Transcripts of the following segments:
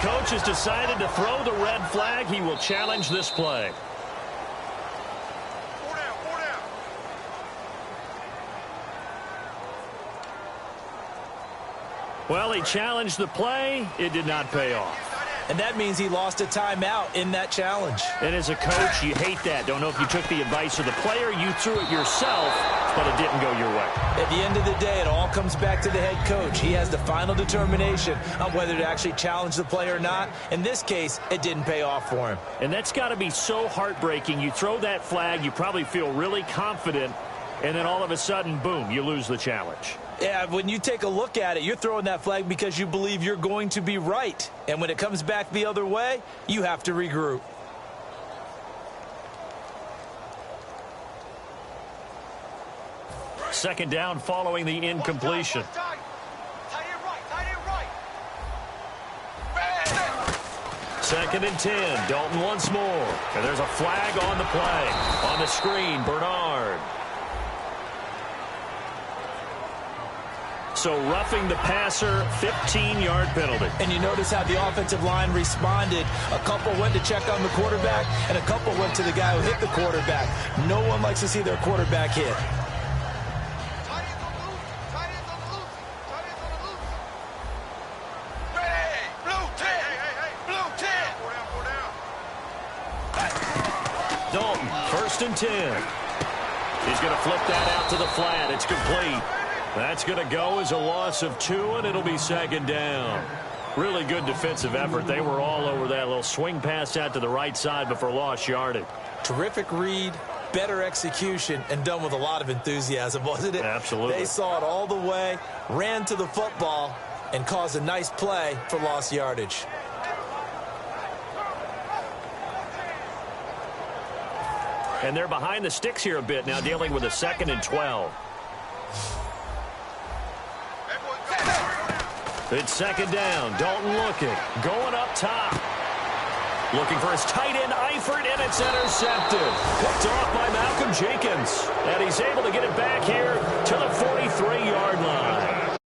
coach has decided to throw the red flag. He will challenge this play. Well, he challenged the play. It did not pay off. And that means he lost a timeout in that challenge. And as a coach, you hate that. Don't know if you took the advice of the player. You threw it yourself, but it didn't go your way. At the end of the day, it all comes back to the head coach. He has the final determination on whether to actually challenge the play or not. In this case, it didn't pay off for him. And that's got to be so heartbreaking. You throw that flag, you probably feel really confident, and then all of a sudden, boom, you lose the challenge. Yeah, when you take a look at it, you're throwing that flag because you believe you're going to be right. And when it comes back the other way, you have to regroup. Second down following the incompletion. Second and 10. Dalton once more. And there's a flag on the play. On the screen, Bernard. So roughing the passer, 15-yard penalty. And you notice how the offensive line responded. A couple went to check on the quarterback, and a couple went to the guy who hit the quarterback. No one likes to see their quarterback hit. Dalton, first and 10. He's going to flip that out to the flat. It's complete. That's going to go as a loss of 2, and it'll be second down. Really good defensive effort. They were all over that little swing pass out to the right side before lost yardage. Terrific read, better execution, and done with a lot of enthusiasm, wasn't it? Absolutely. They saw it all the way, ran to the football, and caused a nice play for lost yardage. And they're behind the sticks here a bit now, dealing with a 2nd and 12. It's second down. Dalton looking. Going up top. Looking for his tight end, Eifert, and it's intercepted. Picked off by Malcolm Jenkins. And he's able to get it back here to the 43-yard line.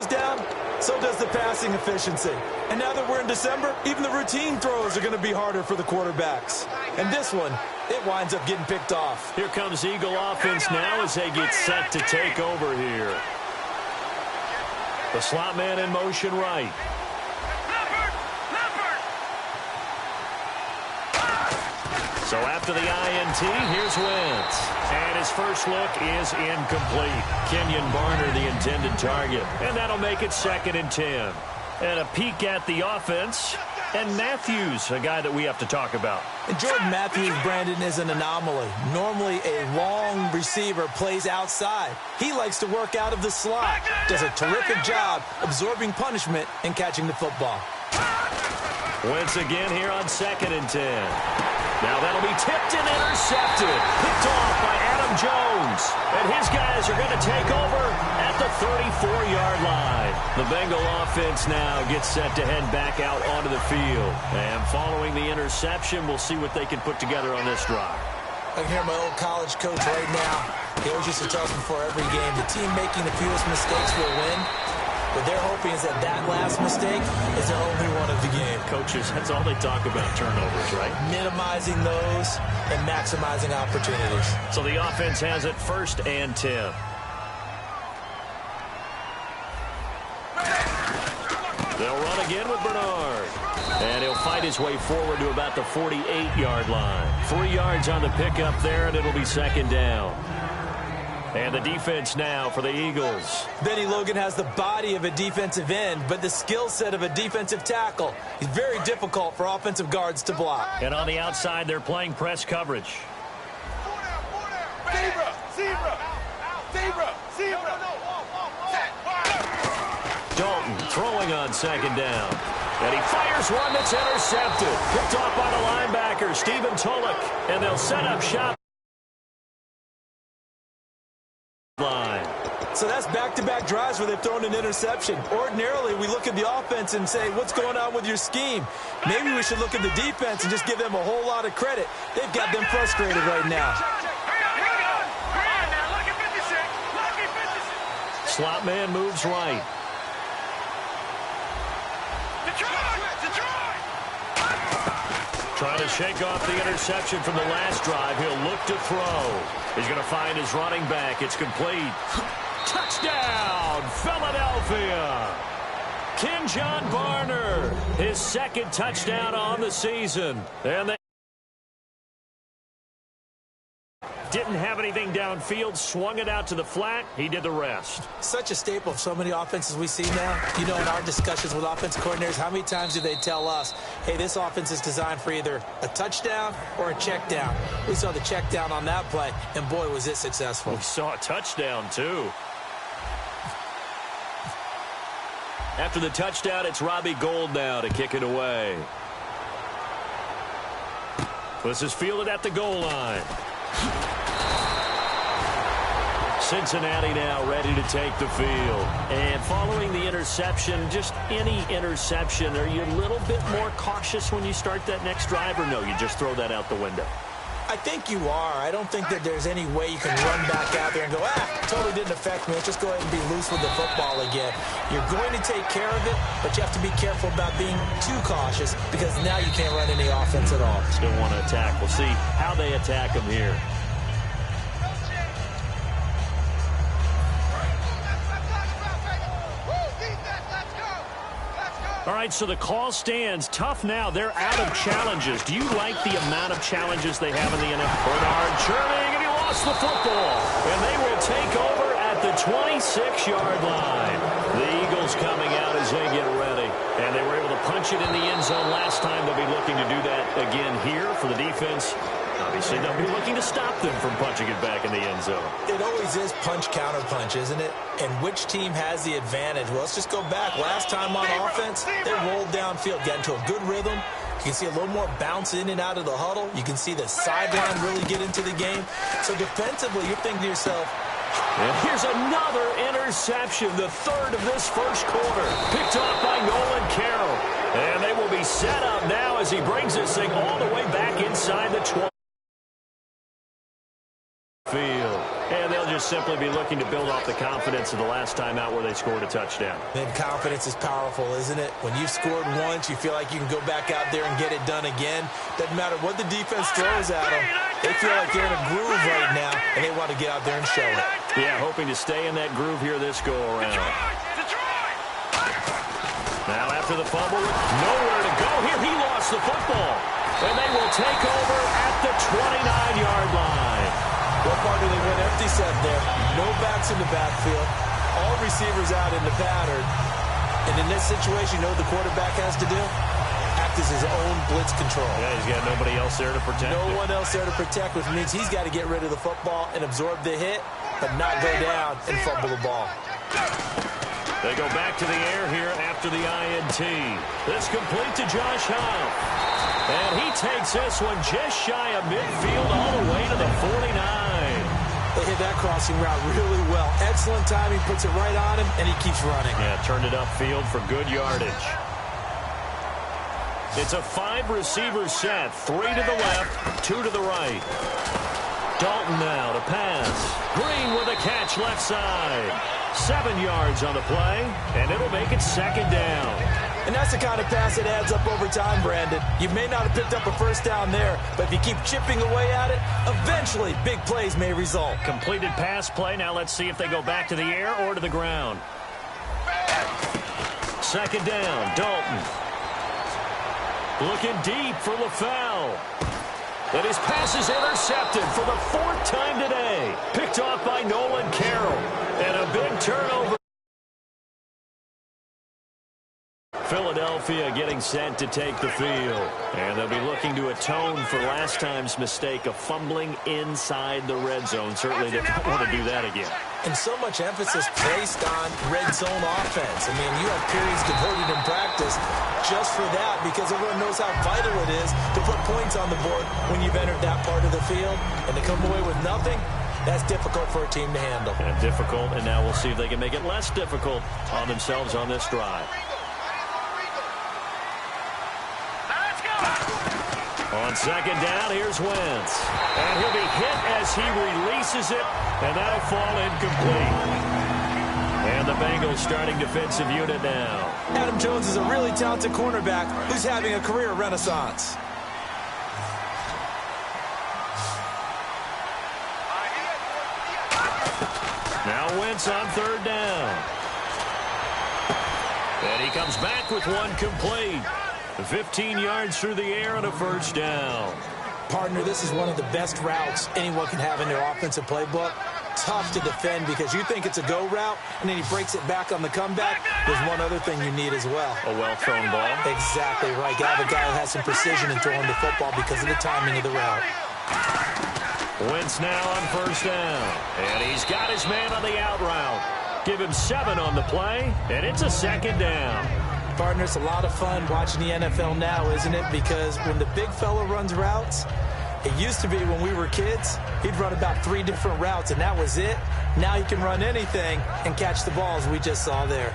Down, so does the passing efficiency. And now that we're in December, even the routine throws are going to be harder for the quarterbacks. And this one, it winds up getting picked off. Here comes Eagle offense now as they get set to take over here. The slot man in motion right. So after the INT, here's Wentz. And his first look is incomplete. Kenyon Barner, the intended target. And that'll make it 2nd and 10. And a peek at the offense. And Matthews, a guy that we have to talk about. And Jordan Matthews, Brandon, is an anomaly. Normally a long receiver plays outside. He likes to work out of the slot. Does a terrific job absorbing punishment and catching the football. Wentz again here on 2nd and 10. Now that'll be tipped and intercepted. Picked off by Adam Jones. And his guys are going to take over at the 34-yard line. The Bengal offense now gets set to head back out onto the field. And following the interception, we'll see what they can put together on this drive. I can hear my old college coach right now. He always used to tell us before every game, the team making the fewest mistakes will win. What they're hoping is that that last mistake is their only one of the game. Coaches, that's all they talk about, turnovers, right? Minimizing those and maximizing opportunities. So the offense has it 1st and 10. They'll run again with Bernard. And he'll fight his way forward to about the 48-yard line. 3 yards on the pickup there, and it'll be 2nd down. And the defense now for the Eagles. Benny Logan has the body of a defensive end, but the skill set of a defensive tackle. He's very difficult for offensive guards to block. And on the outside, they're playing press coverage. Zebra! Zebra! Zebra! Zebra! Dalton throwing on 2nd down. And he fires one that's intercepted. Picked off by the linebacker, Stephen Tulloch. And they'll set up shop. Line. So that's back-to-back drives where they've thrown an interception. Ordinarily, we look at the offense and say, what's going on with your scheme? Maybe we should look at the defense and just give them a whole lot of credit. They've got them frustrated right now. Slot man moves right. Trying to shake off the interception from the last drive. He'll look to throw. He's going to find his running back. It's complete. Touchdown, Philadelphia. Kenjon Barner, his second touchdown on the season. And they didn't have anything downfield, swung it out to the flat. He did the rest. Such a staple of so many offenses we see now. You know, in our discussions with offense coordinators, how many times do they tell us, hey, this offense is designed for either a touchdown or a check down? We saw the check down on that play, and boy, was it successful. We saw a touchdown, too. After the touchdown, it's Robbie Gould now to kick it away. This is fielded at the goal line. Cincinnati now ready to take the field. And following the interception, just any interception, are you a little bit more cautious when you start that next drive, or no, you just throw that out the window? I think you are. I don't think that there's any way you can run back out there and go, totally didn't affect me. Let's just go ahead and be loose with the football again. You're going to take care of it, but you have to be careful about being too cautious because now you can't run any offense at all. Still want to attack. We'll see how they attack him here. All right, so the call stands. Tough now. They're out of challenges. Do you like the amount of challenges they have in the NFL? Bernard churning, and he lost the football. And they will take over at the 26-yard line. The Eagles coming out as they get ready. And they were able to punch it in the end zone last time. They'll be looking to do that again here for the defense. Obviously, they'll be looking to stop them from punching it back in the end zone. It always is punch-counter-punch, isn't it? And which team has the advantage? Well, let's just go back. Last time on offense, they rolled downfield, got into a good rhythm. You can see a little more bounce in and out of the huddle. You can see the sideline really get into the game. So defensively, you're thinking to yourself, and here's another interception, the third of this first quarter. Picked off by Nolan Carroll. And they will be set up now as he brings this thing all the way back inside the 20. Field. And they'll just simply be looking to build off the confidence of the last time out where they scored a touchdown. And confidence is powerful, isn't it? When you've scored once, you feel like you can go back out there and get it done again. Doesn't matter what the defense throws at them. They feel like they're in a groove right now, and they want to get out there and show it. Yeah, hoping to stay in that groove here this go-around. Now after the fumble, nowhere to go here. He lost the football. And they will take over at the 29-yard line. What part do they went empty set there? No backs in the backfield. All receivers out in the pattern. And in this situation, you know what the quarterback has to do? Act as his own blitz control. Yeah, he's got nobody else there to protect No one else there to protect, which means he's got to get rid of the football and absorb the hit, but not go down and fumble the ball. They go back to the air here after the INT. This complete to Josh Huff. And he takes this one just shy of midfield all the way to the 49. They hit that crossing route really well. Excellent timing, puts it right on him, and he keeps running. Yeah, turned it upfield for good yardage. It's a 5-receiver set. 3 to the left, 2 to the right. Dalton now to pass. Green with a catch left side. 7 yards on the play, and it'll make it second down. And that's the kind of pass that adds up over time, Brandon. You may not have picked up a first down there, but if you keep chipping away at it, eventually big plays may result. Completed pass play. Now let's see if they go back to the air or to the ground. Second down, Dalton. Looking deep for LaFell. And his pass is intercepted for the 4th time today. Picked off by Nolan Carroll. And a big turnover. Philadelphia getting set to take the field. And they'll be looking to atone for last time's mistake of fumbling inside the red zone. Certainly they don't want to do that again. And so much emphasis placed on red zone offense. I mean, you have periods devoted in practice just for that because everyone knows how vital it is to put points on the board when you've entered that part of the field. And to come away with nothing, that's difficult for a team to handle. And difficult, and now we'll see if they can make it less difficult on themselves on this drive. On second down, here's Wentz. And he'll be hit as he releases it, and that'll fall incomplete. And the Bengals starting defensive unit now. Adam Jones is a really talented cornerback who's having a career renaissance. Now Wentz on third down. And he comes back with one complete. 15 yards through the air and a first down. Partner, this is one of the best routes anyone can have in their offensive playbook. Tough to defend because you think it's a go route, and then he breaks it back on the comeback. There's one other thing you need as well. A well-thrown ball. Exactly right. You have a guy who has some precision in throwing the football because of the timing of the route. Wentz now on first down. And he's got his man on the out route. Give him 7 on the play, and it's a second down. Partner, it's a lot of fun watching the NFL now, isn't it? Because when the big fella runs routes, it used to be when we were kids, he'd run about 3 different routes, and that was it. Now he can run anything and catch the balls we just saw there.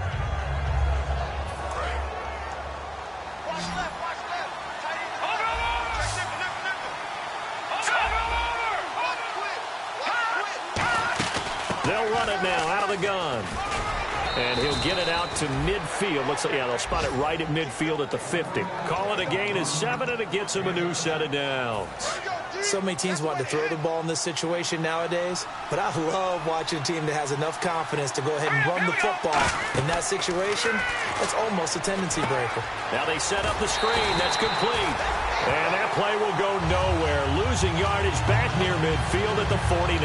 They'll run it now out of the gun. And he'll get it out to midfield. Looks like, yeah, they'll spot it right at midfield at the 50. Call it a gain of 7, and it gets him a new set of downs. So many teams want to throw the ball in this situation nowadays, but I love watching a team that has enough confidence to go ahead and run the football. In that situation, that's almost a tendency breaker. Now they set up the screen. That's complete. And that play will go nowhere. Losing yardage back near midfield at the 49.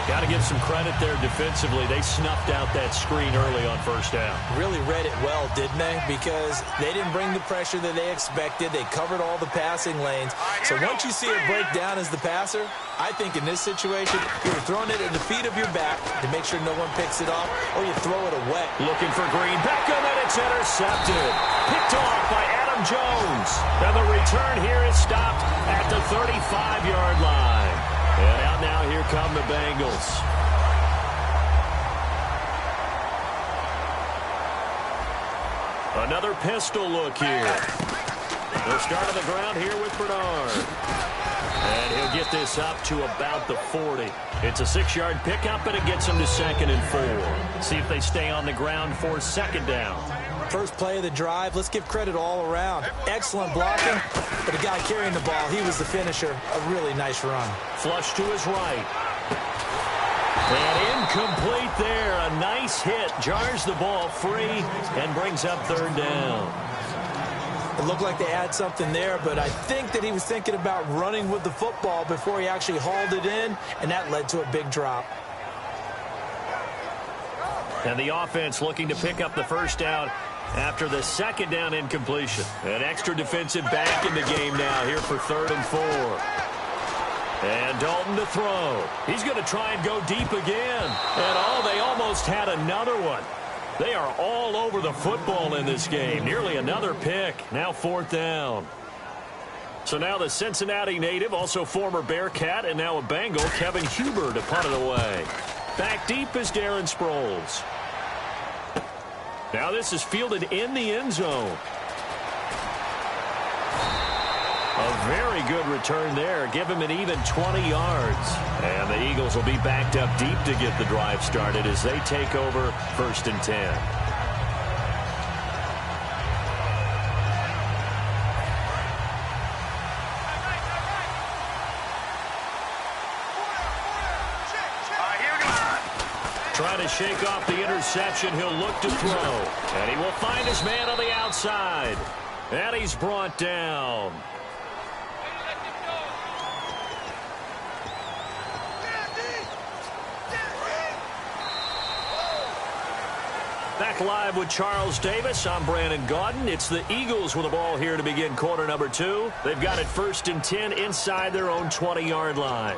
Got to give some credit there defensively. They snuffed out that screen early on first down. Really read it well, didn't they? Because they didn't bring the pressure that they expected. They covered all the passing lanes. So once you see it break down as the passer, I think in this situation, you're throwing it at the feet of your back to make sure no one picks it off, or you throw it away. Looking for Green. Beckham, and it's intercepted. Picked off by Adam Jones. And the return here is stopped at the 35-yard line. And out now, here come the Bengals. Another pistol look here. They'll start on the ground here with Bernard. And he'll get this up to about the 40. It's a 6-yard pickup, and it gets him to 2nd and 4. See if they stay on the ground for second down. First play of the drive, let's give credit all around. Excellent blocking, but the guy carrying the ball, he was the finisher. A really nice run. Flush to his right. And incomplete there. A nice hit. Jars the ball free and brings up third down. It looked like they had something there, but I think that he was thinking about running with the football before he actually hauled it in, and that led to a big drop. And the offense looking to pick up the first down after the second down incompletion. An extra defensive back in the game now here for 3rd and 4. And Dalton to throw. He's going to try and go deep again. And they almost had another one. They are all over the football in this game. Nearly another pick. Now 4th down. So now the Cincinnati native, also former Bearcat, and now a Bengal, Kevin Huber, to punt it away. Back deep is Darren Sproles. Now this is fielded in the end zone. A very good return there. Give him an even 20 yards. And the Eagles will be backed up deep to get the drive started as they take over 1st and 10. Trying to shake off the interception. He'll look to throw. And he will find his man on the outside. And he's brought down. Back live with Charles Davis. I'm Brandon Gaudin. It's the Eagles with the ball here to begin quarter number 2. They've got it 1st and 10 inside their own 20-yard line.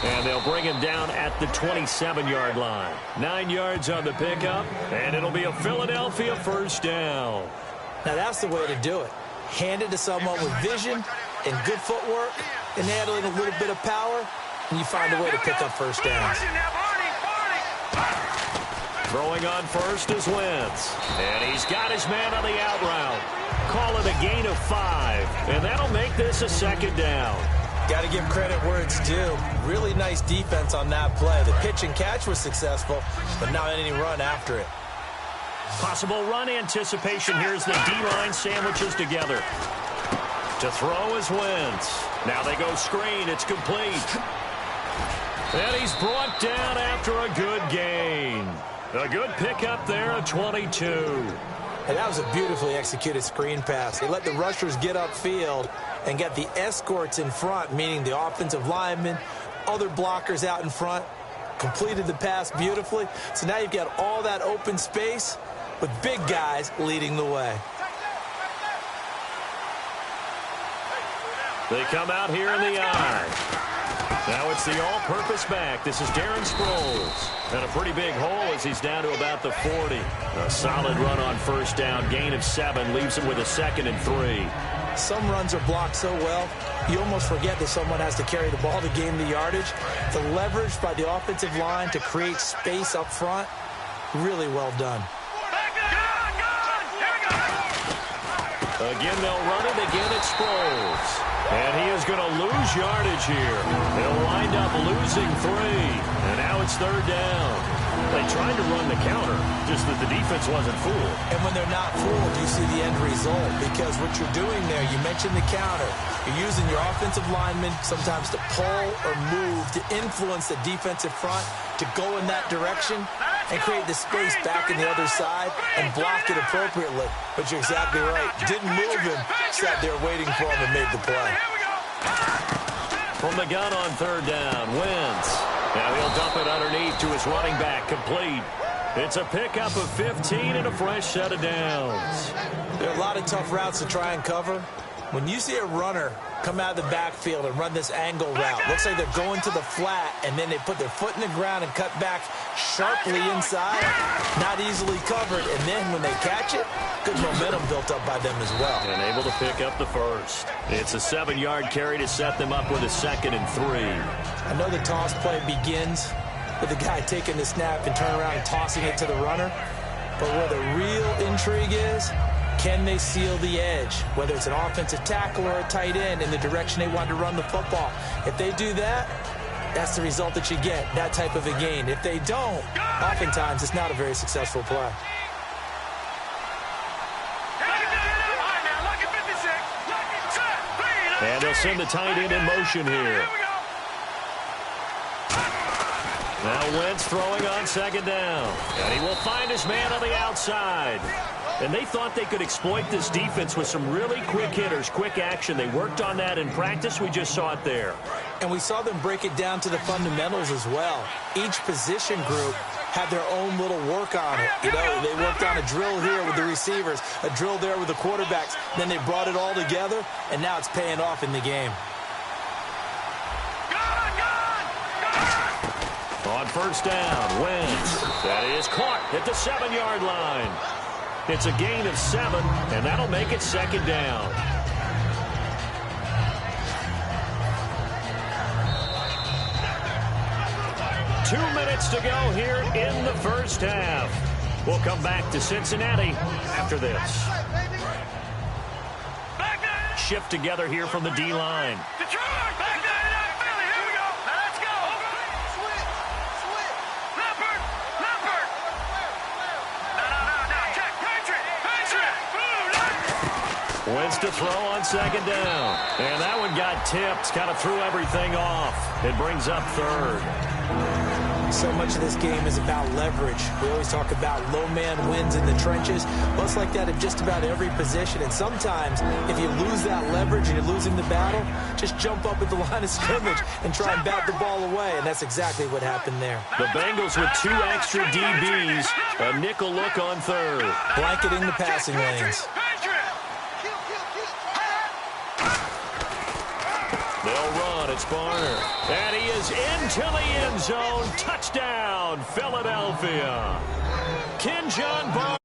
And they'll bring him down at the 27-yard line. 9 yards on the pickup, and it'll be a Philadelphia first down. Now that's the way to do it. Hand it to someone with vision and good footwork and handling a little bit of power, and you find a way to pick up first downs. Throwing on first is Wentz. And he's got his man on the out route. Call it a gain of 5, and that'll make this a second down. Got to give credit where it's due. Really nice defense on that play. The pitch and catch was successful, but not any run after it. Possible run anticipation. Here's the D-line sandwiches together. To throw is Wentz. Now they go screen. It's complete. And he's brought down after a good gain. A good pickup there at 22. And that was a beautifully executed screen pass. They let the rushers get upfield and get the escorts in front, meaning the offensive linemen, other blockers out in front, completed the pass beautifully. So now you've got all that open space with big guys leading the way. They come out here in the eye. Now it's the all-purpose back. This is Darren Sproles. And a pretty big hole as he's down to about the 40. A solid run on first down. Gain of 7 leaves him with a 2nd and 3. Some runs are blocked so well, you almost forget that someone has to carry the ball to gain the yardage. The leverage by the offensive line to create space up front, really well done. Again, they'll run it. Again, it's Sproles. And he is going to lose yardage here. They'll wind up losing 3. And now it's 3rd down. They tried to run the counter, just that the defense wasn't fooled. And when they're not fooled, you see the end result. Because what you're doing there, you mentioned the counter. You're using your offensive linemen sometimes to pull or move to influence the defensive front to go in that direction and create the space back in the other side and block it appropriately. But you're exactly right. Didn't move him, sat there waiting for him and made the play. From the gun on 3rd down, Wentz. Now he'll dump it underneath to his running back, complete. It's a pickup of 15 and a fresh set of downs. There are a lot of tough routes to try and cover. When you see a runner come out of the backfield and run this angle route, looks like they're going to the flat, and then they put their foot in the ground and cut back sharply inside, not easily covered. And then when they catch it, good momentum built up by them as well. And able to pick up the first. It's a 7-yard carry to set them up with a 2nd and 3. I know the toss play begins with the guy taking the snap and turning around and tossing it to the runner. But where the real intrigue is, can they seal the edge, whether it's an offensive tackle or a tight end in the direction they want to run the football? If they do that, that's the result that you get, that type of a gain. If they don't, oftentimes it's not a very successful play. And they'll send the tight end in motion here. Now Wentz throwing on 2nd down. And he will find his man on the outside. And they thought they could exploit this defense with some really quick hitters, quick action. They worked on that in practice. We just saw it there. And we saw them break it down to the fundamentals as well. Each position group had their own little work on it. You know, they worked on a drill here with the receivers, a drill there with the quarterbacks. Then they brought it all together, and now it's paying off in the game. On first down, Wentz. That is caught at the 7-yard line. It's a gain of 7, and that'll make it 2nd down. Two minutes to go here in the first half. We'll come back to Cincinnati after this. Shift together here from the D-line. Wentz to throw on 2nd down. And that one got tipped. Kind of threw everything off. It brings up 3rd. So much of this game is about leverage. We always talk about low man wins in the trenches. Well, it's like that at just about every position. And sometimes, if you lose that leverage and you're losing the battle, just jump up at the line of scrimmage and try and bat the ball away. And that's exactly what happened there. The Bengals with 2 extra DBs. A nickel look on 3rd. Blanketing the passing lanes. They'll run. It's Barner. And he is into the end zone. Touchdown, Philadelphia. Kenjon Barner.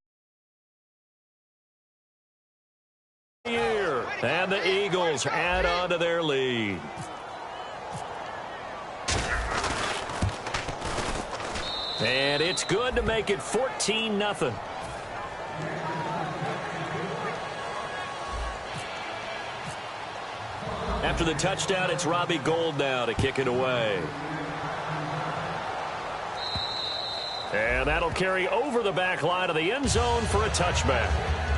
And the Eagles add on to their lead. And it's good to make it 14-0. After the touchdown, it's Robbie Gould now to kick it away. And that'll carry over the back line of the end zone for a touchback.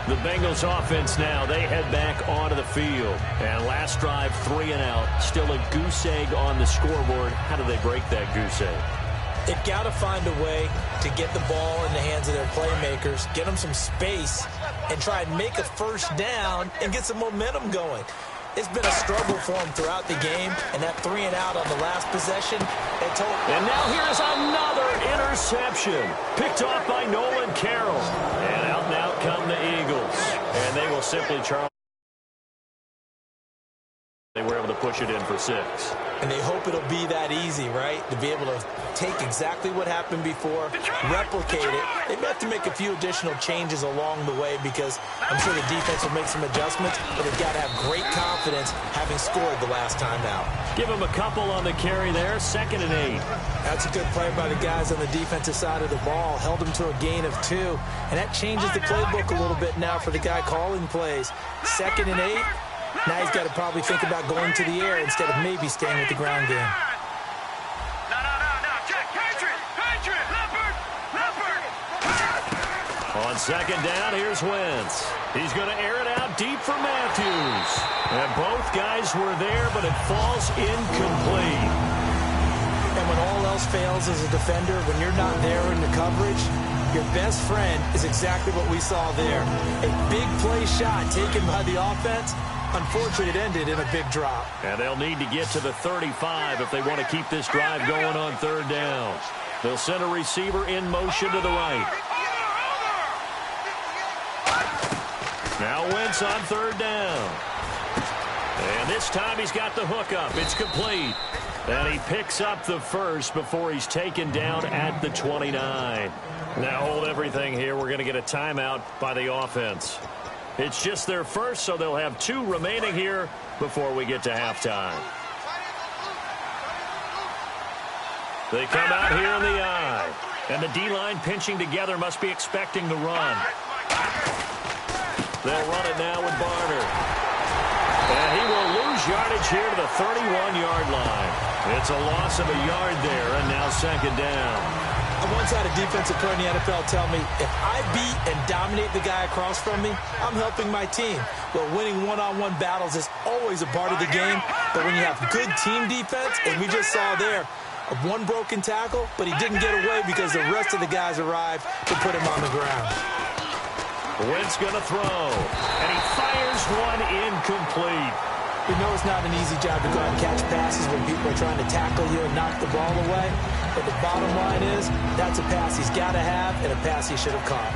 The Bengals offense now, they head back onto the field. And last drive, 3 and out. Still a goose egg on the scoreboard. How do they break that goose egg? They've got to find a way to get the ball in the hands of their playmakers, get them some space, and try and make a first down and get some momentum going. It's been a struggle for them throughout the game, and that 3 and out on the last possession, it told. And now here's another interception, picked off by Nolan Carroll. And out come the Eagles. And they will simply charge. They were able to push it in for 6. And they hope it'll be that easy, right? To be able to take exactly what happened before, replicate it. They may have to make a few additional changes along the way because I'm sure the defense will make some adjustments, but they've got to have great confidence having scored the last time out. Give them a couple on the carry there, 2nd and 8. That's a good play by the guys on the defensive side of the ball. Held them to a gain of 2, and that changes the playbook a little bit now for the guy calling plays. 2nd and 8. Now he's got to probably think about going to the air instead of maybe staying with the ground game. On 2nd down, here's Wentz. He's going to air it out deep for Matthews. And both guys were there, but it falls incomplete. And when all else fails as a defender, when you're not there in the coverage, your best friend is exactly what we saw there. A big play shot taken by the offense. Unfortunately, it ended in a big drop. And they'll need to get to the 35 if they want to keep this drive going on 3rd down. They'll send a receiver in motion to the right. Now Wentz on 3rd down. And this time he's got the hook up. It's complete. And he picks up the first before he's taken down at the 29. Now hold everything here. We're going to get a timeout by the offense. It's just their first, so they'll have 2 remaining here before we get to halftime. They come out here in the eye. And the D-line pinching together must be expecting the run. They'll run it now with Barner. And he will lose yardage here to the 31-yard line. It's a loss of a yard there, and now 2nd down. I once had a defensive pro in the NFL tell me, if I beat and dominate the guy across from me, I'm helping my team. Well, winning one-on-one battles is always a part of the game, but when you have good team defense, and we just saw there, one broken tackle, but he didn't get away because the rest of the guys arrived to put him on the ground. Wentz going to throw, and he fires one incomplete. We know it's not an easy job to go out and catch passes when people are trying to tackle you and knock the ball away. But the bottom line is, that's a pass he's got to have and a pass he should have caught.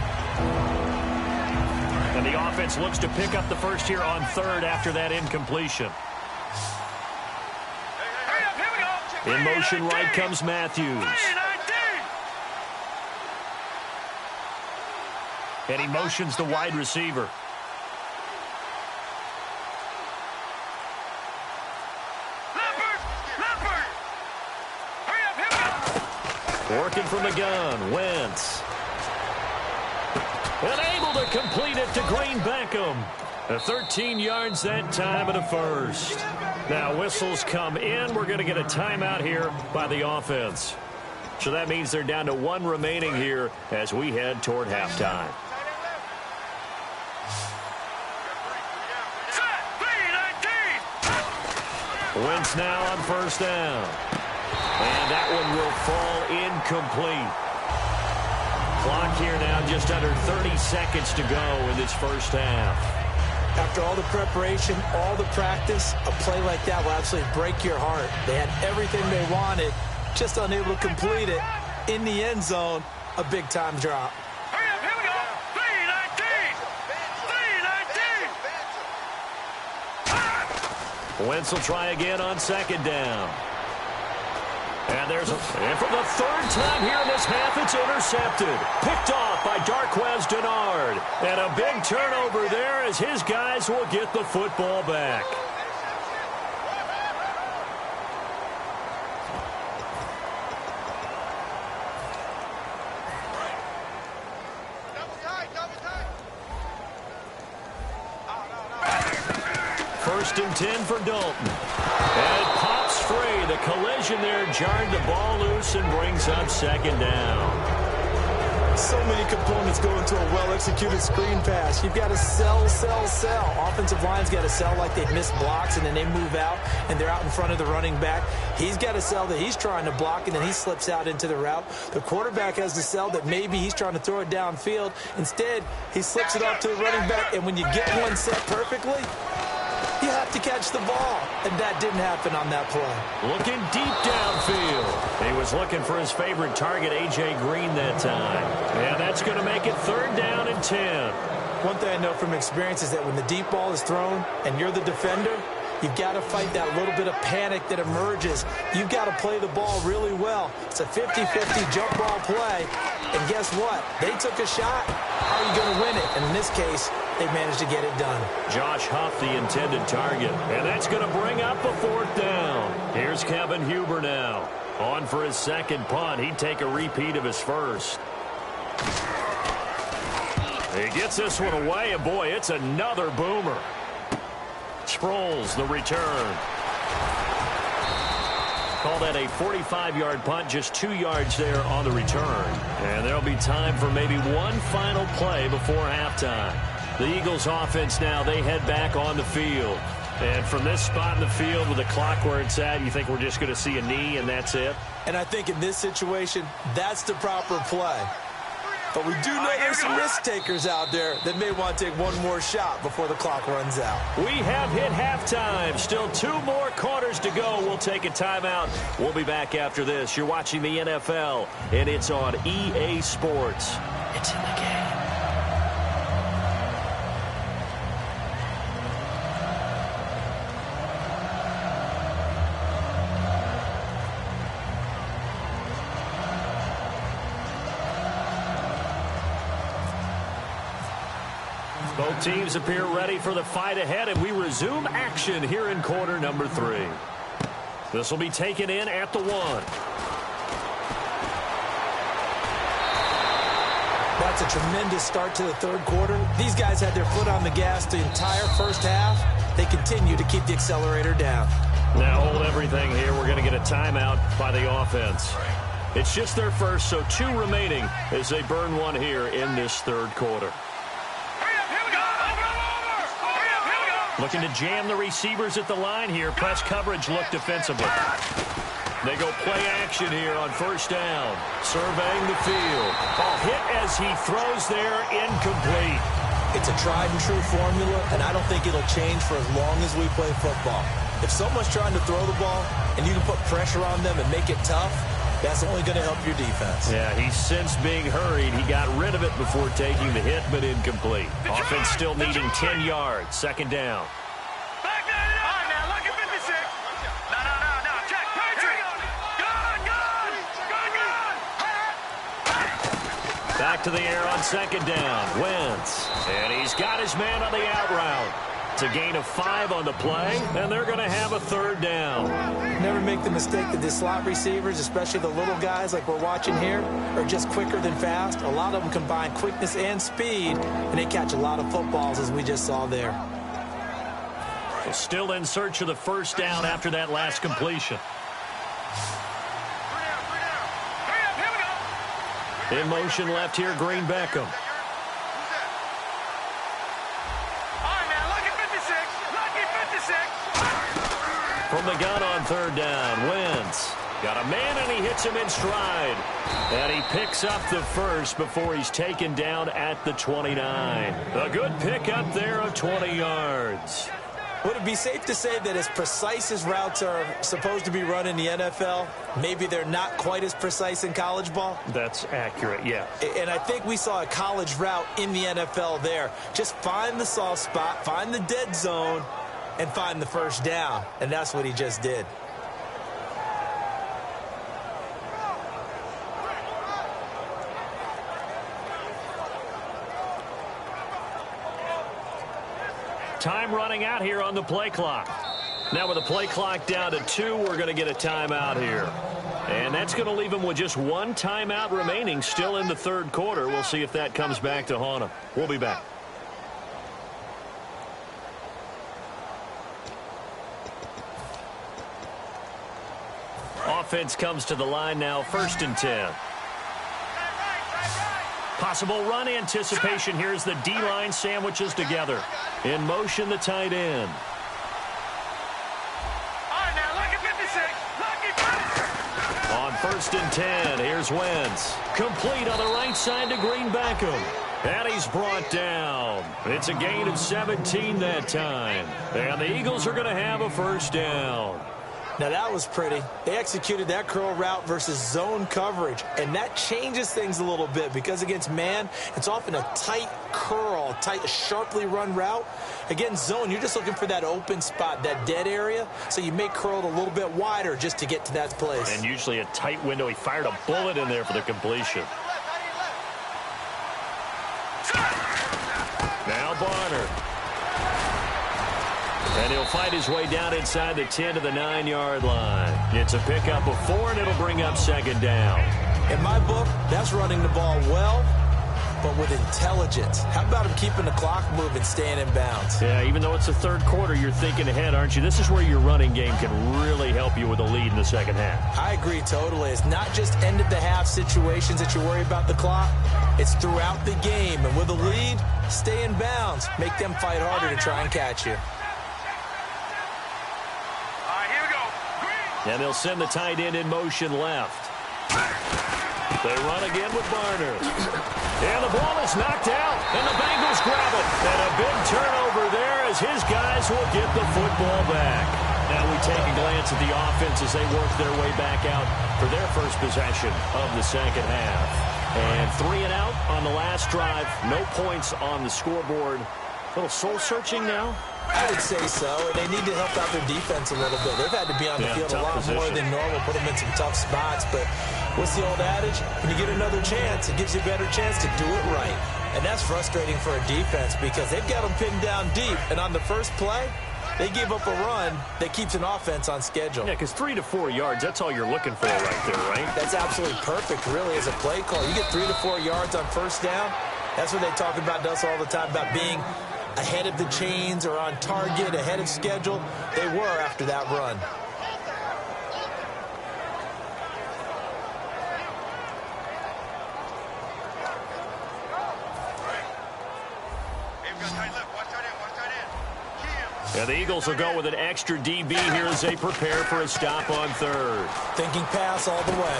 And the offense looks to pick up the first here on 3rd after that incompletion. In motion right comes Matthews. And he motions the wide receiver. Working from the gun, Wentz. And able to complete it to Green Beckham. 13 yards that time and a first. Now whistles come in. We're going to get a timeout here by the offense. So that means they're down to 1 remaining here as we head toward halftime. Wentz now on 1st down. And that one will fall incomplete. Clock here now just under 30 seconds to go in this first half. After all the preparation, all the practice, a play like that will absolutely break your heart. They had everything they wanted, just unable to complete it. In the end zone, a big-time drop. Wentz will try again on second down. And for the third time here in this half, it's intercepted. Picked off by Darqueze Dennard. And a big turnover there as his guys will get the football back. First and 10 for Dalton. And it pops free. The collision there jarred the ball loose and brings up second down. So many components go into a well-executed screen pass. You've got to sell. Offensive line's got to sell like they've missed blocks, and then they move out, and they're out in front of the running back. He's got to sell that he's trying to block, and then he slips out into the route. The quarterback has to sell that maybe he's trying to throw it downfield. Instead, he slips it off to the running back, and when you get one set perfectly, you have to catch the ball, and that didn't happen on that play. Looking deep downfield. He was looking for his favorite target, A.J. Green, that time. And that's going to make it third down and 10. One thing I know from experience is that when the deep ball is thrown and you're the defender, you've got to fight that little bit of panic that emerges. You've got to play the ball really well. It's a 50-50 jump ball play, and guess what? They took a shot. How are you going to win it? And in this case, they managed to get it done. Josh Huff, the intended target. And that's going to bring up a fourth down. Here's Kevin Huber now. On for his second punt. He'd take a repeat of his first. He gets this one away, and boy, it's another boomer. Sproles, the return. Call that a 45-yard punt, just 2 yards there on the return. And there'll be time for maybe one final play before halftime. The Eagles offense now, they head back on the field. And from this spot in the field with the clock where it's at, you think we're just going to see a knee and that's it? And I think in this situation, that's the proper play. But we do know there's some risk takers out there that may want to take one more shot before the clock runs out. We have hit halftime. Still 2 more quarters to go. We'll take a timeout. We'll be back after this. You're watching the NFL, and it's on EA Sports. It's in the game. Both teams appear ready for the fight ahead, and we resume action here in quarter number 3. This will be taken in at the 1. That's a tremendous start to the third quarter. These guys had their foot on the gas the entire first half. They continue to keep the accelerator down. Now hold everything here. We're going to get a timeout by the offense. It's just their first, so 2 remaining as they burn one here in this third quarter. Looking to jam the receivers at the line here. Press coverage look defensively. They go play action here on first down. Surveying the field. Ball hit as he throws there, incomplete. It's a tried and true formula, and I don't think it'll change for as long as we play football. If someone's trying to throw the ball and you can put pressure on them and make it tough, that's only going to help your defense. Yeah, he's since being hurried. He got rid of it before taking the hit, but incomplete. Offense still needing 10 yards. Second down. Back there, all right, now, look at 56. No, check. Good. Back to the air on second down. Wentz. And he's got his man on the out route. It's a gain of 5 on the play, and they're going to have a third down. Never make the mistake that the slot receivers, especially the little guys like we're watching here, are just quicker than fast. A lot of them combine quickness and speed, and they catch a lot of footballs, as we just saw there. Still in search of the first down after that last completion. In motion left here, Green Beckham. From the gun on third down, Wentz. Got a man, and he hits him in stride. And he picks up the first before he's taken down at the 29. A good pickup there of 20 yards. Would it be safe to say that as precise as routes are supposed to be run in the NFL, maybe they're not quite as precise in college ball? That's accurate, yeah. And I think we saw a college route in the NFL there. Just find the soft spot, find the dead zone, and find the first down, and that's what he just did. Time running out here on the play clock. Now with the play clock down to 2, we're going to get a timeout here. And that's going to leave him with just one timeout remaining still in the third quarter. We'll see if that comes back to haunt him. We'll be back. Offense comes to the line now, 1st and 10. Possible run anticipation. Here's the D-line sandwiches together. In motion, the tight end. All right, now, lucky 56. Lucky 56. On 1st and 10, here's Wentz. Complete on the right side to Green-Beckham. And he's brought down. It's a gain of 17 that time. And the Eagles are going to have a first down. Now, that was pretty. They executed that curl route versus zone coverage, and that changes things a little bit because against man, it's often a tight curl, tight, sharply run route. Against zone, you're just looking for that open spot, that dead area, so you may curl it a little bit wider just to get to that place. And usually a tight window. He fired a bullet in there for the completion. Now Barner. And he'll fight his way down inside the 10 to the 9-yard line. It's a pickup of 4, and it'll bring up 2nd down. In my book, that's running the ball well, but with intelligence. How about him keeping the clock moving, staying in bounds? Yeah, even though it's the third quarter, you're thinking ahead, aren't you? This is where your running game can really help you with a lead in the second half. I agree totally. It's not just end-of-the-half situations that you worry about the clock. It's throughout the game. And with a lead, stay in bounds. Make them fight harder to try and catch you. And they'll send the tight end in motion left. They run again with Barner. And the ball is knocked out, and the Bengals grab it. And a big turnover there as his guys will get the football back. Now we take a glance at the offense as they work their way back out for their first possession of the second half. And 3 and out on the last drive. No points on the scoreboard. A little soul-searching now. I would say so, and they need to help out their defense a little bit. They've had to be on the field a lot more than normal, put them in some tough spots. But what's the old adage? When you get another chance, it gives you a better chance to do it right. And that's frustrating for a defense because they've got them pinned down deep. And on the first play, they give up a run that keeps an offense on schedule. Yeah, because 3 to 4 yards, that's all you're looking for right there, right? That's absolutely perfect, really, as a play call. You get 3 to 4 yards on first down. That's what they talk about us all the time, about being ahead of the chains or on target, ahead of schedule. They were after that run. And the Eagles will go with an extra DB here as they prepare for a stop on 3rd. Thinking pass all the way.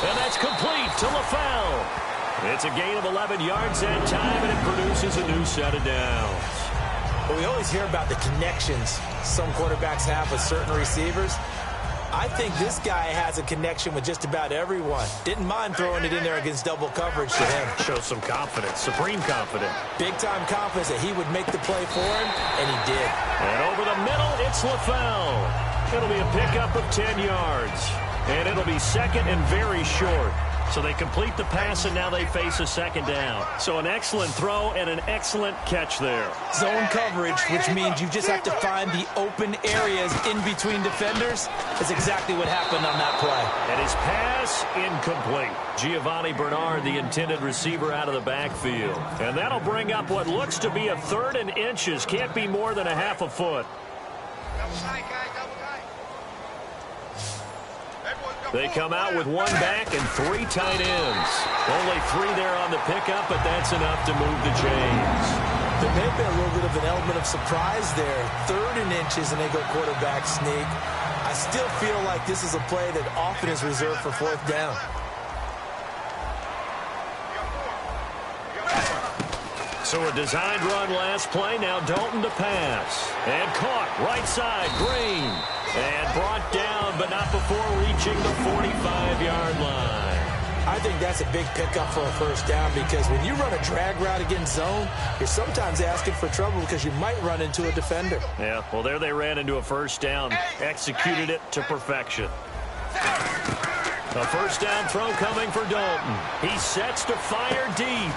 And that's complete to LaFell. It's a gain of 11 yards that time, and it produces a new set of downs. Well, we always hear about the connections some quarterbacks have with certain receivers. I think this guy has a connection with just about everyone. Didn't mind throwing it in there against double coverage to him. Shows some confidence, supreme confidence. Big-time confidence that he would make the play for him, and he did. And over the middle, it's LaFell. It'll be a pickup of 10 yards. And it'll be 2nd and very short. So they complete the pass, and now they face a 2nd down. So an excellent throw and an excellent catch there. Zone coverage, which means you just have to find the open areas in between defenders. That's exactly what happened on that play. And his pass incomplete. Giovanni Bernard, the intended receiver, out of the backfield. And that'll bring up what looks to be a 3rd and inches. Can't be more than a half a foot. They come out with 1 back and 3 tight ends. Only 3 there on the pickup, but that's enough to move the chains. There may have been a little bit of an element of surprise there. 3rd and inches, and they go quarterback sneak. I still feel like this is a play that often is reserved for 4th down. So a designed run last play. Now Dalton to pass. And caught right side. Green. And brought down, but not before reaching the 45-yard line. I think that's a big pickup for a first down because when you run a drag route against zone, you're sometimes asking for trouble because you might run into a defender. Yeah, well, there they ran into a first down, executed it to perfection. A first down throw coming for Dalton. He sets to fire deep.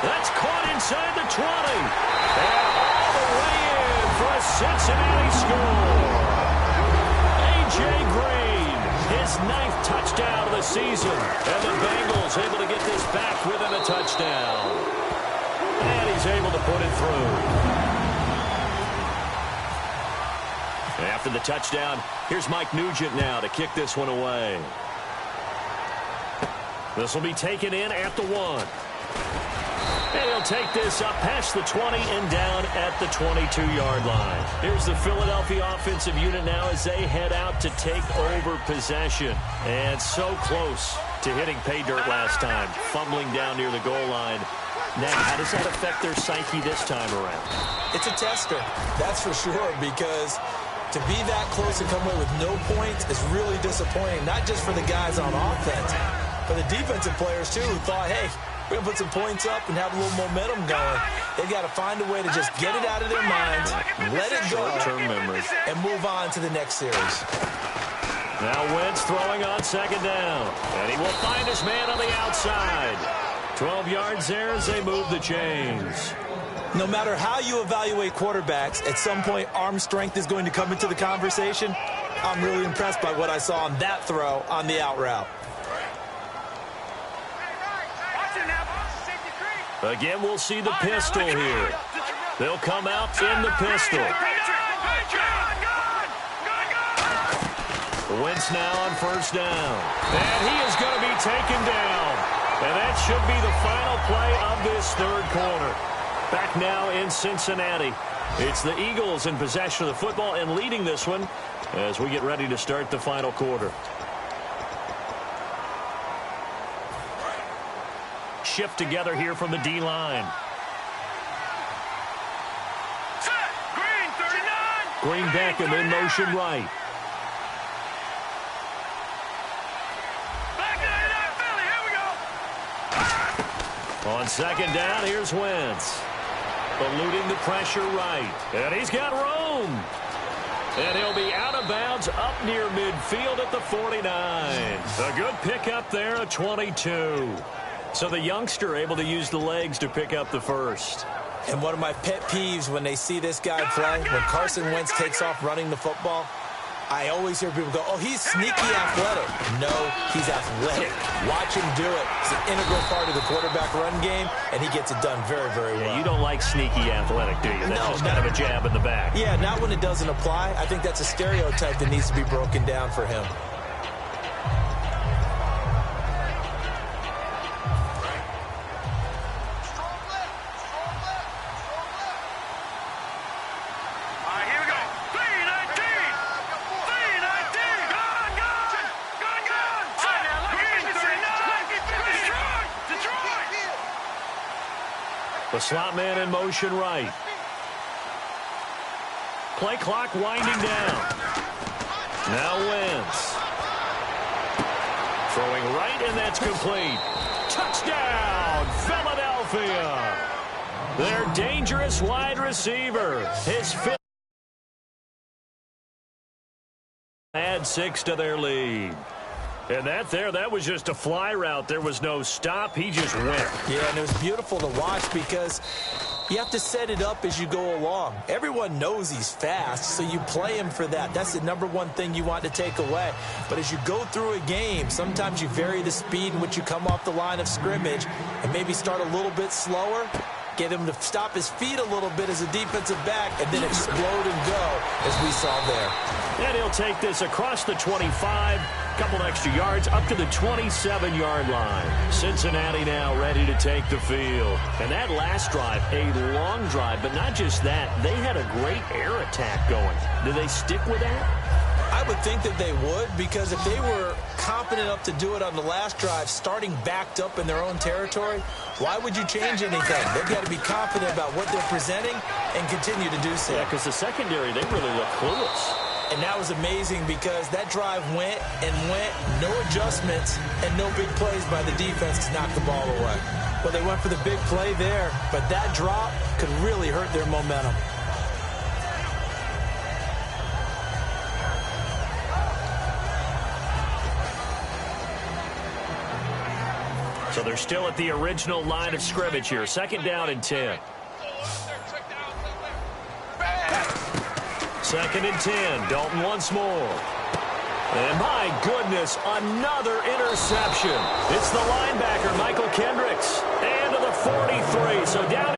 That's caught inside the 20. And all the way in for a Cincinnati score. A.J. Green, his 9th touchdown of the season. And the Bengals able to get this back within a touchdown. And he's able to put it through. After the touchdown, here's Mike Nugent now to kick this one away. This will be taken in at the 1. And he'll take this up past the 20 and down at the 22-yard line. Here's the Philadelphia offensive unit now as they head out to take over possession. And so close to hitting pay dirt last time, fumbling down near the goal line. Now, how does that affect their psyche this time around? It's a tester, that's for sure, because to be that close and come away with no points is really disappointing, not just for the guys on offense, but the defensive players, too, who thought, hey, we're going to put some points up and have a little momentum going. They've got to find a way to just get it out of their minds, let it go, short-term memories, and move on to the next series. Now Wentz throwing on second down, and he will find his man on the outside. 12 yards there as they move the chains. No matter how you evaluate quarterbacks, at some point arm strength is going to come into the conversation. I'm really impressed by what I saw on that throw on the out route. Again, we'll see the pistol here. They'll come out in the pistol. Wentz now on first down. And he is going to be taken down. And that should be the final play of this third quarter. Back now in Cincinnati. It's the Eagles in possession of the football and leading this one as we get ready to start the final quarter. Shift together here from the D-line. Green Beckham in motion right. On second down, here's Wentz. Eluding the pressure right. And he's got room. And he'll be out of bounds up near midfield at the 49. A good pickup there at 22. So the youngster able to use the legs to pick up the first. And one of my pet peeves when they see this guy play, when Carson Wentz takes off running the football, I always hear people go, oh, he's sneaky athletic. No, he's athletic. Watch him do it. It's an integral part of the quarterback run game, and he gets it done very, very well. Yeah, you don't like sneaky athletic, do you? That's just kind of a jab in the back. Yeah, not when it doesn't apply. I think that's a stereotype that needs to be broken down for him. The slot man in motion right. Play clock winding down. Now Wentz. Throwing right, and that's complete. Touchdown, Philadelphia. Their dangerous wide receiver. His fifth. Add 6 to their lead. And that was just a fly route. There was no stop. He just went. Yeah, and it was beautiful to watch because you have to set it up as you go along. Everyone knows he's fast, so you play him for that. That's the number one thing you want to take away. But as you go through a game, sometimes you vary the speed in which you come off the line of scrimmage and maybe start a little bit slower, get him to stop his feet a little bit as a defensive back, and then explode and go, as we saw there. And he'll take this across the 25, couple extra yards, up to the 27-yard line. Cincinnati now ready to take the field. And that last drive, a long drive, but not just that. They had a great air attack going. Do they stick with that? I would think that they would, because if they were confident enough to do it on the last drive, starting backed up in their own territory, why would you change anything? They've got to be confident about what they're presenting and continue to do so. Yeah, because the secondary, they really look clueless. And that was amazing because that drive went and went, no adjustments, and no big plays by the defense to knock the ball away. Well, they went for the big play there, but that drop could really hurt their momentum. So they're still at the original line of scrimmage here. 2nd down and 10. 2nd and 10. Dalton once more. And my goodness, another interception. It's the linebacker, Michael Kendricks. And to the 43. So down.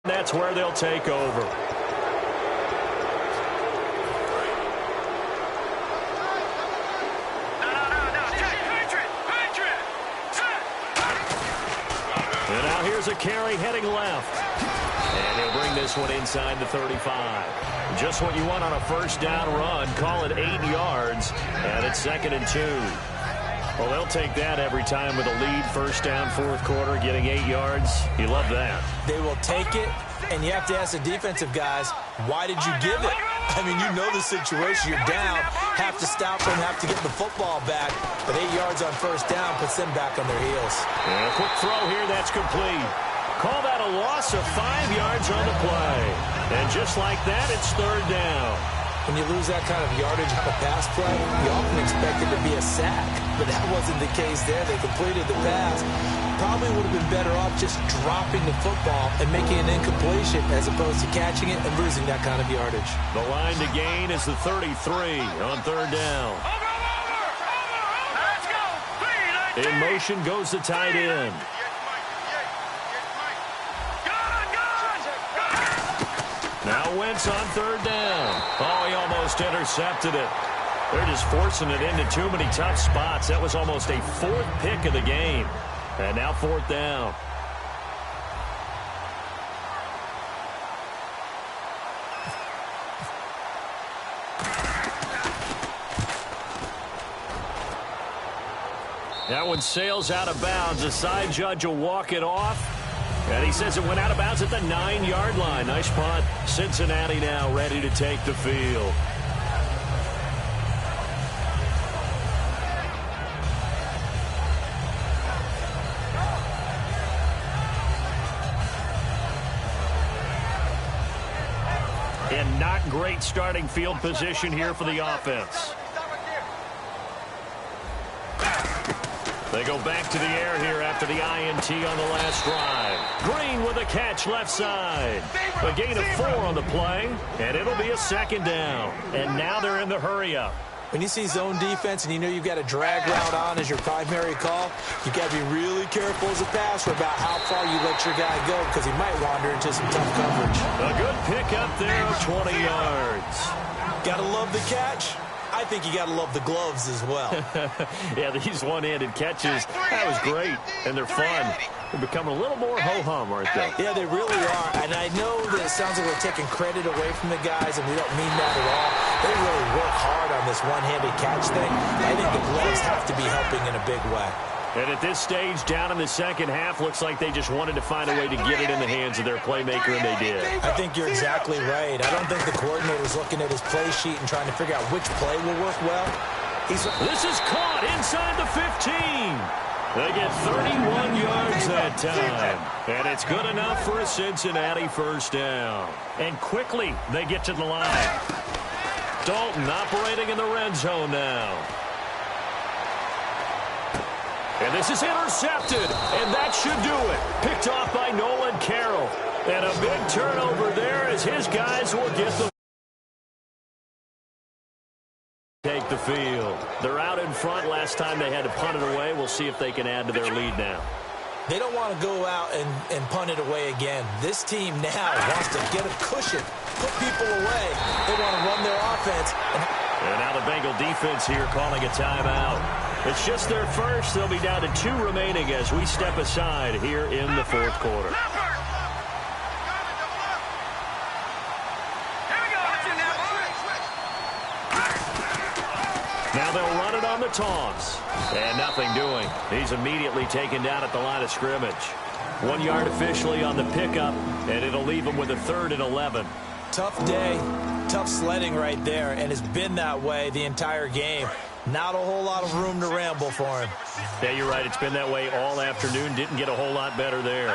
That's where they'll take over. And now here's a carry heading left. And he'll bring this one inside the 35. Just what you want on a 1st down run. Call it 8 yards. And it's 2nd and 2. Well, they'll take that every time with a lead. 1st down, 4th quarter, getting 8 yards. You love that. They will take it, and you have to ask the defensive guys, why did you give it? I mean, you know the situation. You're down, have to stop them, have to get the football back. But 8 yards on 1st down puts them back on their heels. And a quick throw here, that's complete. Call that a loss of 5 yards on the play. And just like that, it's 3rd down. When you lose that kind of yardage on a pass play, you often expect it to be a sack. But that wasn't the case there. They completed the pass. Probably would have been better off just dropping the football and making an incompletion as opposed to catching it and losing that kind of yardage. The line to gain is the 33 on 3rd down. In motion goes the tight end. Now Wentz on 3rd down. Oh, he almost intercepted it. They're just forcing it into too many tough spots. That was almost a 4th pick of the game. And now 4th down. That one sails out of bounds. The side judge will walk it off. And he says it went out of bounds at the 9-yard line. Nice punt. Cincinnati now ready to take the field. And not great starting field position here for the offense. They go back to the air here after the INT on the last drive. Green with a catch left side. A gain of 4 on the play, and it'll be a 2nd down. And now they're in the hurry-up. When you see zone defense and you know you've got a drag route on as your primary call, you've got to be really careful as a passer about how far you let your guy go because he might wander into some tough coverage. A good pick up there of 20 yards. Got to love the catch. I think you got to love the gloves as well. Yeah, these one-handed catches, that was great, and they're fun. They're becoming a little more ho-hum, aren't they? Yeah, they really are, and I know that it sounds like we're taking credit away from the guys, and we don't mean that at all. They really work hard on this one-handed catch thing. I think the gloves have to be helping in a big way. And at this stage, down in the 2nd half, looks like they just wanted to find a way to get it in the hands of their playmaker, and they did. I think you're exactly right. I don't think the coordinator's looking at his play sheet and trying to figure out which play will work well. This is caught inside the 15. They get 31 yards that time. And it's good enough for a Cincinnati 1st down. And quickly, they get to the line. Dalton operating in the red zone now. And this is intercepted, and that should do it. Picked off by Nolan Carroll. And a big turnover there as his guys will get the take the field. They're out in front. Last time they had to punt it away. We'll see if they can add to their lead now. They don't want to go out and punt it away again. This team now wants to get a cushion, put people away. They want to run their offense. And now the Bengal defense here calling a timeout. It's just their first. They'll be down to 2 remaining as we step aside here in the 4th quarter. Now they'll run it on the toss. And nothing doing. He's immediately taken down at the line of scrimmage. 1 yard officially on the pickup, and it'll leave him with a 3rd and 11. Tough day, tough sledding right there, and it's been that way the entire game. Not a whole lot of room to ramble for him. Yeah, you're right. It's been that way all afternoon. Didn't get a whole lot better there.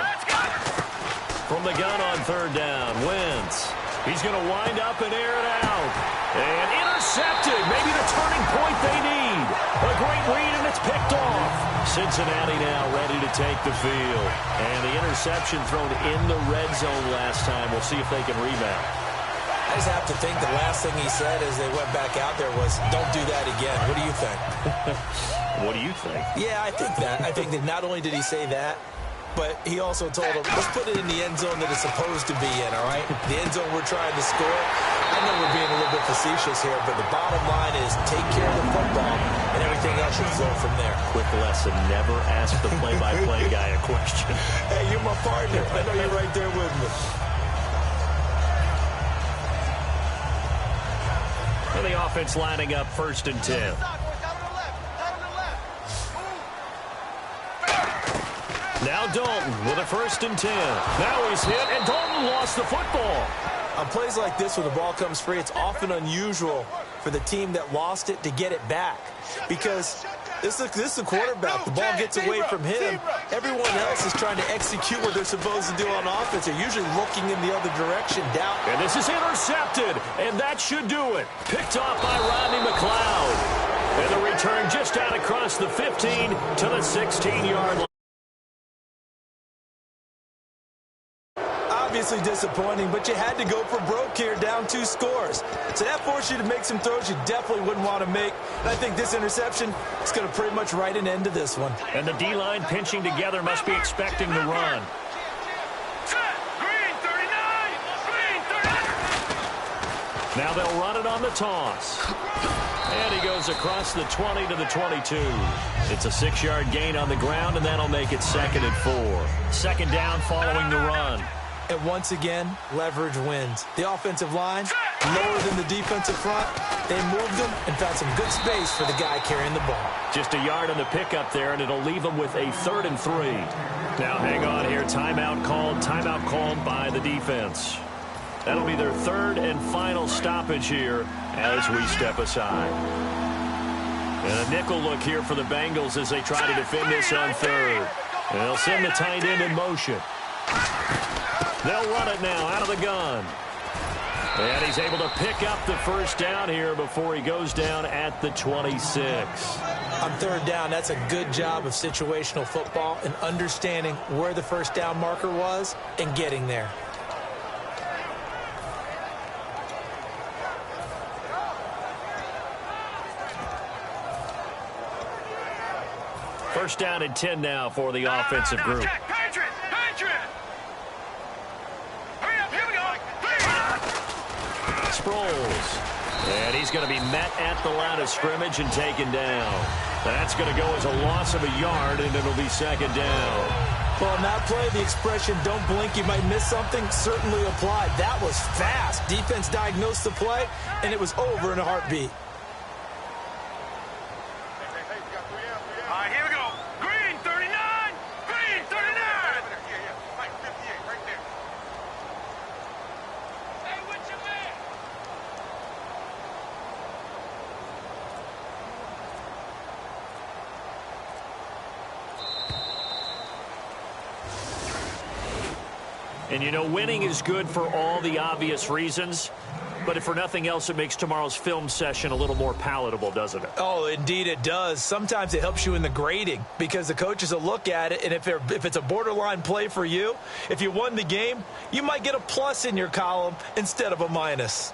From the gun on third down, Wentz. He's going to wind up and air it out. And intercepted. Maybe the turning point they need. A great read, and it's picked off. Cincinnati now ready to take the field. And the interception thrown in the red zone last time. We'll see if they can rebound. I just have to think the last thing he said as they went back out there was, don't do that again. What do you think? What do you think? Yeah, I think that. I think that not only did he say that, but he also told him, let's put it in the end zone that it's supposed to be in, all right? The end zone we're trying to score. I know we're being a little bit facetious here, but the bottom line is take care of the football, and everything else should flow from there. Quick lesson, never ask the play-by-play guy a question. Hey, you're my partner. I know you're right there with me. And the offense lining up 1st and 10. Now Dalton with a 1st and 10. Now he's hit, and Dalton lost the football. On plays like this where the ball comes free, it's often unusual for the team that lost it to get it back. Because this is a quarterback. The ball gets away from him. Everyone else is trying to execute what they're supposed to do on offense. They're usually looking in the other direction, down. And this is intercepted, and that should do it. Picked off by Rodney McLeod. And the return just out across the 15 to the 16-yard line. Obviously disappointing, but you had to go for broke here, down 2 scores. So that forced you to make some throws you definitely wouldn't want to make. And I think this interception is going to pretty much write an end to this one. And the D-line pinching together must be expecting the run. Green 39! Green 39! Now they'll run it on the toss. And he goes across the 20 to the 22. It's a 6-yard gain on the ground, and that'll make it 2nd and 4. 2nd down following the run. And once again, leverage wins. The offensive line, lower than the defensive front. They moved them and found some good space for the guy carrying the ball. Just a yard on the pickup there, and it'll leave them with a 3rd and 3. Now hang on here. Timeout called by the defense. That'll be their 3rd and final stoppage here as we step aside. And a nickel look here for the Bengals as they try to defend this on 3rd. And they'll send the tight end in motion. They'll run it now out of the gun. And he's able to pick up the 1st down here before he goes down at the 26. On 3rd down, that's a good job of situational football and understanding where the 1st down marker was and getting there. First down and 10 now for the offensive group. Patriot! Hurry up, here we go! Sproles. And he's going to be met at the line of scrimmage and taken down. That's going to go as a loss of a yard, and it'll be 2nd down. Well, on that play, the expression, don't blink, you might miss something, certainly applied. That was fast. Defense diagnosed the play, and it was over in a heartbeat. All right, here we go. Green 39! Green 39! Mike 58, right there. Hey, what's your man? And, you know, winning is good for all the obvious reasons. But if for nothing else, it makes tomorrow's film session a little more palatable, doesn't it? Oh, indeed it does. Sometimes it helps you in the grading because the coaches will look at it, and if it's a borderline play for you, if you won the game, you might get a plus in your column instead of a minus.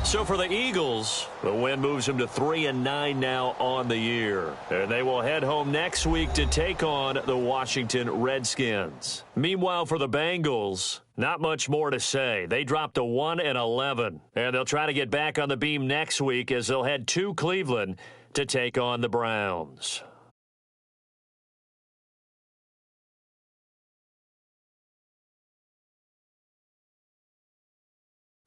So for the Eagles, the win moves them to 3-9 now on the year. And they will head home next week to take on the Washington Redskins. Meanwhile, for the Bengals, not much more to say. They dropped to 1-11, and they'll try to get back on the beam next week as they'll head to Cleveland to take on the Browns.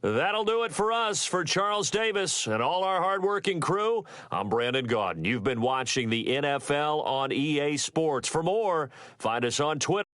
That'll do it for us. For Charles Davis and all our hardworking crew, I'm Brandon Gaudin. You've been watching the NFL on EA Sports. For more, find us on Twitter.